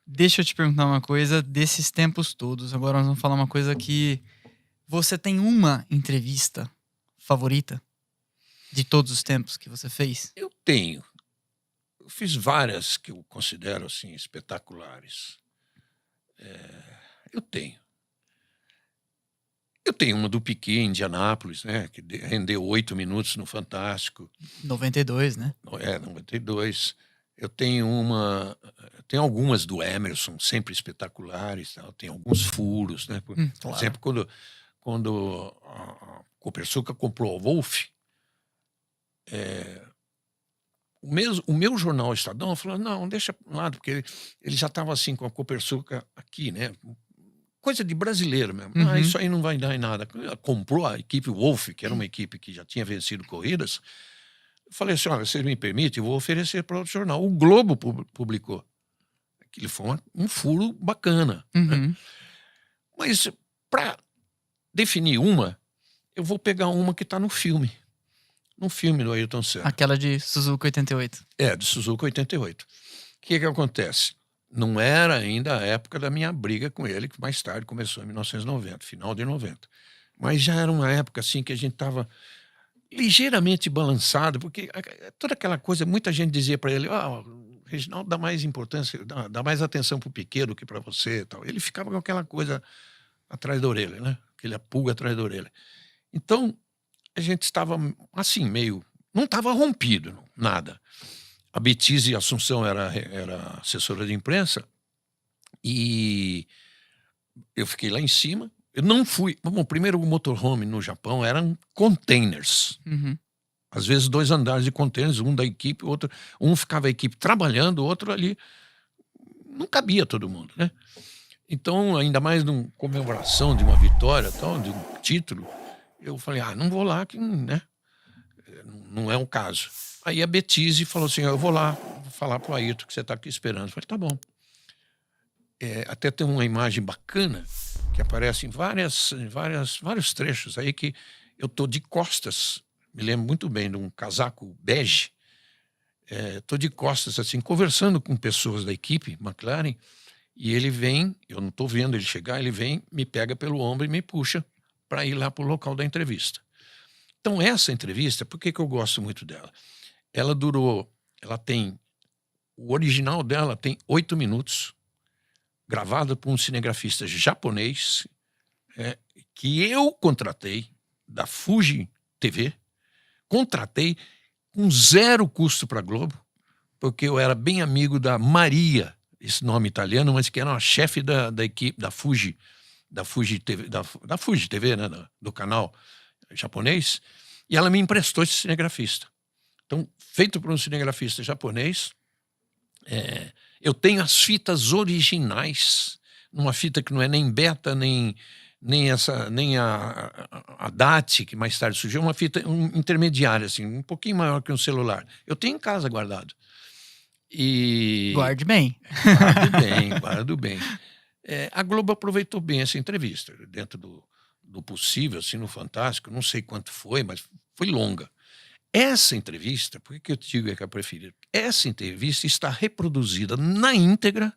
Deixa eu te perguntar uma coisa desses tempos todos. Agora nós vamos falar uma coisa que você tem uma entrevista favorita de todos os tempos que você fez? Eu tenho. Eu fiz várias que eu considero assim espetaculares. Eu tenho. Eu tenho uma do Piquet em Indianápolis, né, que rendeu 8 minutos no Fantástico. 92, né? 92. Eu tenho algumas do Emerson, sempre espetaculares. Tá? Tem alguns furos, né? Por Claro. exemplo, quando a Copersucar comprou a Wolf, o meu jornal o Estadão falou, não, deixa para um lado, porque ele já estava assim com a Copersucar aqui, né? Coisa de brasileiro mesmo. Uhum. Isso aí não vai dar em nada. Comprou a equipe Wolf, que era uma equipe que já tinha vencido corridas. Eu falei assim, olha, vocês me permitem, eu vou oferecer para outro jornal. O Globo publicou. Aquilo foi um furo bacana. Uhum. Né? Mas para definir uma, eu vou pegar uma que está no filme. No filme do Ayrton Senna. Aquela de Suzuka 88. De Suzuka 88. O que acontece? Não era ainda a época da minha briga com ele, que mais tarde começou em 1990, final de 90. Mas já era uma época assim que a gente estava ligeiramente balançado, porque toda aquela coisa, muita gente dizia para ele, Reginaldo dá mais importância, dá mais atenção para o Piquet do que para você e tal. Ele ficava com aquela coisa atrás da orelha, né? Aquela pulga atrás da orelha. Então, a gente estava assim, meio... Não estava rompido, nada. A Betise Assunção era assessora de imprensa e eu fiquei lá em cima. Eu não fui... Bom, primeiro o motorhome no Japão eram containers. Uhum. Às vezes 2 andares de containers, um da equipe, outro... Um ficava a equipe trabalhando, o outro ali... Não cabia todo mundo, né? Então, ainda mais numa comemoração de uma vitória, tal, de um título, eu falei, não vou lá, que, né? Não é um caso. Aí a Betise falou assim, eu vou lá, vou falar pro Ayrton que você está aqui esperando. Eu falei, tá bom. Até tem uma imagem bacana que aparece em vários trechos aí que eu tô de costas, me lembro muito bem de um casaco bege, tô de costas assim, conversando com pessoas da equipe McLaren, e ele vem, eu não tô vendo ele chegar, ele vem, me pega pelo ombro e me puxa para ir lá pro local da entrevista. Então essa entrevista, por que eu gosto muito dela? O original dela tem 8 minutos, gravada por um cinegrafista japonês, que eu contratei, da Fuji TV, contratei com 0 custo para a Globo, porque eu era bem amigo da Maria, esse nome italiano, mas que era uma chefe da equipe da Fuji TV, da Fuji TV, né, do canal japonês, e ela me emprestou esse cinegrafista. Então, feito por um cinegrafista japonês, eu tenho as fitas originais, numa fita que não é nem beta, nem a DAT, que mais tarde surgiu, uma fita intermediária, assim, um pouquinho maior que um celular. Eu tenho em casa guardado. Guarde bem. Guardo bem. A Globo aproveitou bem essa entrevista, dentro do possível, assim, no Fantástico, não sei quanto foi, mas foi longa. Essa entrevista, por que eu te digo que é a preferida? Essa entrevista está reproduzida na íntegra,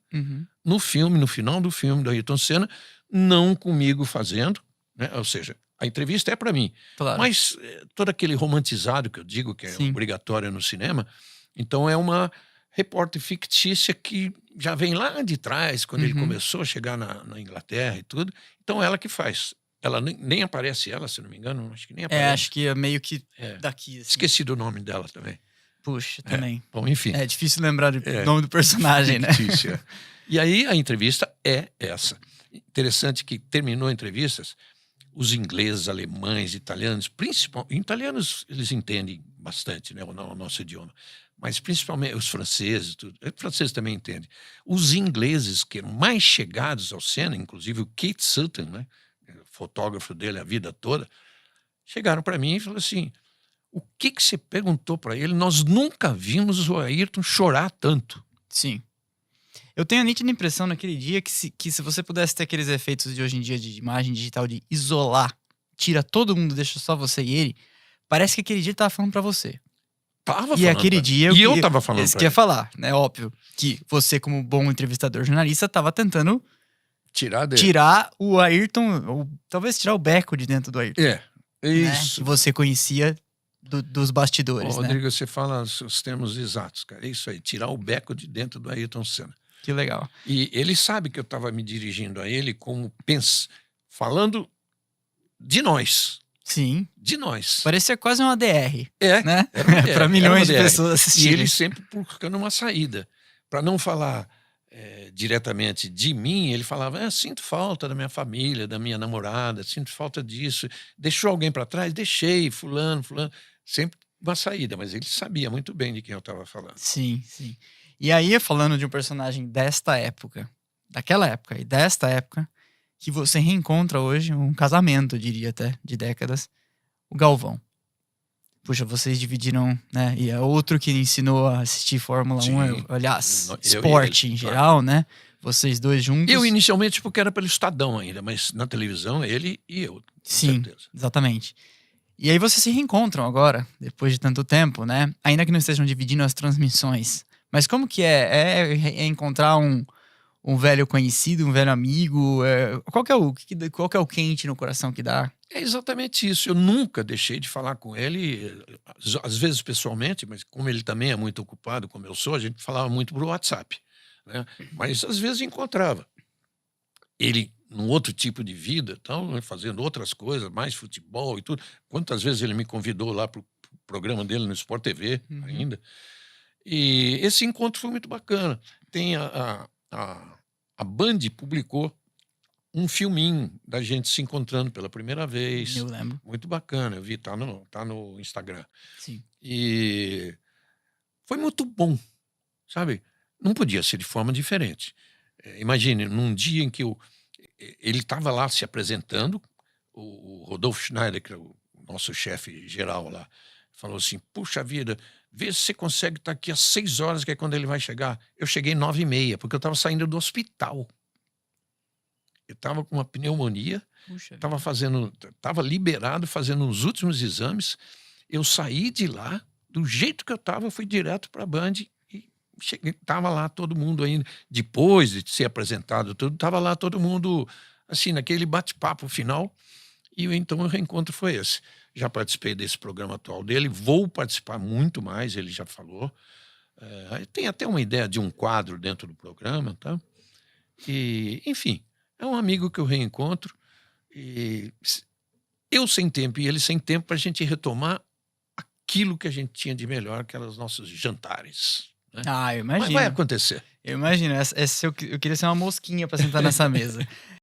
no filme, no final do filme do Ayrton Senna, não comigo fazendo, né? Ou seja, a entrevista é para mim, Claro. mas todo aquele romantizado que eu digo que é obrigatório no cinema, então é uma repórter fictícia que já vem lá de trás, quando ele começou a chegar na Inglaterra e tudo, então ela que faz. Ela nem aparece ela, se não me engano, acho que nem aparece. Acho que é meio que daqui. Assim. Esqueci do nome dela também. Puxa, também. Bom, enfim. É difícil lembrar o nome do personagem, fictícia. né? E aí a entrevista é essa. Interessante que terminou a entrevista, os ingleses, alemães, italianos, principalmente, italianos eles entendem bastante, né, o nosso idioma, mas principalmente os franceses, os franceses também entendem. Os ingleses que eram mais chegados ao Senna, inclusive o Keith Sutton, né, fotógrafo dele a vida toda, chegaram para mim e falaram assim, o que você perguntou para ele? Nós nunca vimos o Ayrton chorar tanto. Sim. Eu tenho a nítida impressão naquele dia que se você pudesse ter aqueles efeitos de hoje em dia de imagem digital, de isolar, tira todo mundo, deixa só você e ele, parece que aquele dia ele tava falando pra você. Tava E falando aquele pra dia... ele. E eu tava falando Isso pra que ia ele. falar, né? Óbvio que você, como bom entrevistador jornalista, tava tentando Tirar dele. tirar o Ayrton, ou talvez tirar o Beco de dentro do Ayrton, É, né? isso. Que você conhecia dos Ô, bastidores, né? Rodrigo, você fala os termos exatos, cara. É isso aí, tirar o Beco de dentro do Ayrton Senna. Que legal. E ele sabe que eu estava me dirigindo a ele como falando de nós. Sim. De nós. Parecia quase uma DR, É, né? era uma DR, Para era milhões uma de DR. pessoas E assistirem. ele sempre buscando uma saída. Para não falar diretamente de mim, ele falava: sinto falta da minha família, da minha namorada, sinto falta disso. Deixou alguém para trás? Deixei, fulano. Sempre uma saída, mas ele sabia muito bem de quem eu estava falando. Sim, sim. E aí, falando de um personagem desta época, daquela época e desta época, que você reencontra hoje, um casamento, eu diria até, de décadas, o Galvão. Puxa, vocês dividiram, né? E é outro que ensinou a assistir Fórmula Sim. 1, aliás, Eu e esporte ele, em claro. geral, né? Vocês dois juntos. Eu inicialmente porque era pelo Estadão ainda, mas na televisão ele e eu, com Sim, certeza. exatamente. E aí vocês se reencontram agora, depois de tanto tempo, né? Ainda que não estejam dividindo as transmissões. Mas como que é? É encontrar um velho conhecido, um velho amigo? Qual que é o quente no coração que dá? É exatamente isso. Eu nunca deixei de falar com ele, às vezes pessoalmente, mas como ele também é muito ocupado, como eu sou, a gente falava muito por WhatsApp, né? Mas às vezes encontrava. Ele num outro tipo de vida, tal, né, fazendo outras coisas, mais futebol e tudo. Quantas vezes ele me convidou lá para o programa dele no Sport TV ainda. E esse encontro foi muito bacana. Tem a Band publicou um filminho da gente se encontrando pela primeira vez. Eu lembro. Muito bacana, eu vi, tá no Instagram. Sim. E foi muito bom, sabe? Não podia ser de forma diferente. Imagine, num dia em que ele estava lá se apresentando, o Rodolfo Schneider, que é o nosso chefe geral lá, falou assim: puxa vida, vê se você consegue estar aqui às 6 horas, que é quando ele vai chegar. Eu cheguei 9h30, porque eu estava saindo do hospital. Eu estava com uma pneumonia, estava liberado, fazendo os últimos exames. Eu saí de lá, do jeito que eu estava, fui direto para a Band e cheguei. Estava lá todo mundo ainda, depois de ser apresentado tudo, estava lá todo mundo, assim, naquele bate-papo final. E então o reencontro foi esse. Já participei desse programa atual dele, vou participar muito mais, ele já falou. Tem até uma ideia de um quadro dentro do programa, tá? E, enfim, é um amigo que eu reencontro. E eu sem tempo e ele sem tempo para a gente retomar aquilo que a gente tinha de melhor, que eram os nossos jantares, né? Ah, eu imagino. Mas vai acontecer. Eu imagino. Eu queria ser uma mosquinha para sentar nessa mesa.